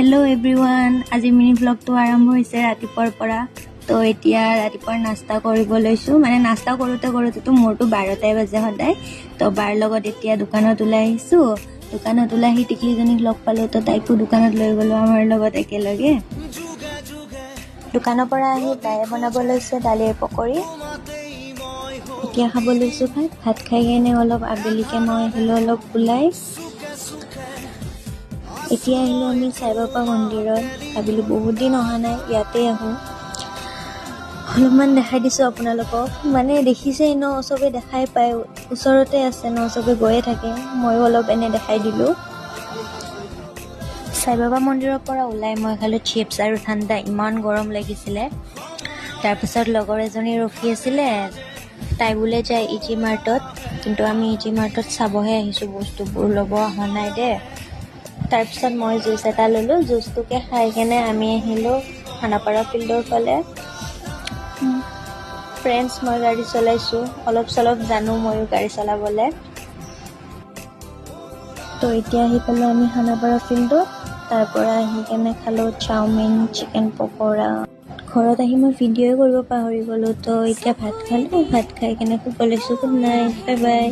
Hello' everyone, আজি mini ব্লগটো আৰম্ভ হৈছে ৰাতিপুৱাৰ পৰা। তো এতিয়া ৰাতিপুৱাৰ নাস্তা কৰিব লৈছোঁ, মানে নাস্তা কৰোঁতেতো মোৰতো 12টাই বাজে সদায়। তো বাৰ লগত এতিয়া দোকানত ওলাই আহিছোঁ। দোকানত ওলাই আহি টিকলিজনীক লগ পালোঁ, তো তাইকো দোকানত লৈ গ'লোঁ আমাৰ লগত একেলগে। দোকানৰ পৰা আহি তাই বনাব লৈছে দালিৰ পকৰি। এতিয়া খাব লৈছোঁ ভাত খাই কেনে অলপ আবেলিকৈ মই আহিলোঁ অলপ ওলাই। এতিয়া আহিলোঁ আমি সাই বাবা মন্দিৰত। ভাবিলোঁ বহুত দিন অহা নাই, ইয়াতে আহোঁ, অলপমান দেখাই দিছোঁ আপোনালোকক। মানে দেখিছেই ন, চবে দেখাই পায়, ওচৰতে আছে ন, চবে গৈয়ে থাকে। ময়ো অলপ এনে দেখাই দিলোঁ। সাই বাবা মন্দিৰৰ পৰা ওলাই মই খালোঁ চিপছ আৰু ঠাণ্ডা, ইমান গৰম লাগিছিলে। তাৰপিছত লগৰ এজনী ৰখি আছিলে, তাই বোলে যায় ইজি মাৰ্টত, কিন্তু আমি ইজি মাৰ্টত চাবহে আহিছোঁ, বস্তুবোৰ ল'ব অহা নাই দে। তাৰপিছত মই জুচ এটা ল'লোঁ, জুচটোকে খাই কেনে আমি আহিলোঁ খানাপাৰা ফিল্ডৰ ফালে। ফ্ৰেণ্ডছ, মই গাড়ী চলাইছোঁ, অলপ চলপ জানো ময়ো গাড়ী চলাবলৈ। তো এতিয়া আহি পালোঁ আমি খানাপাৰা ফিল্ডত। তাৰ পৰা আহি কেনে খালোঁ চাওমিন, চিকেন পকৰা। ঘৰত আহি মই ভিডিঅ'ই কৰিব পাহৰি গ'লোঁ। তো এতিয়া ভাত খালোঁ, ভাত খাই কেনে শুব লৈছোঁ। Good night, bye bye.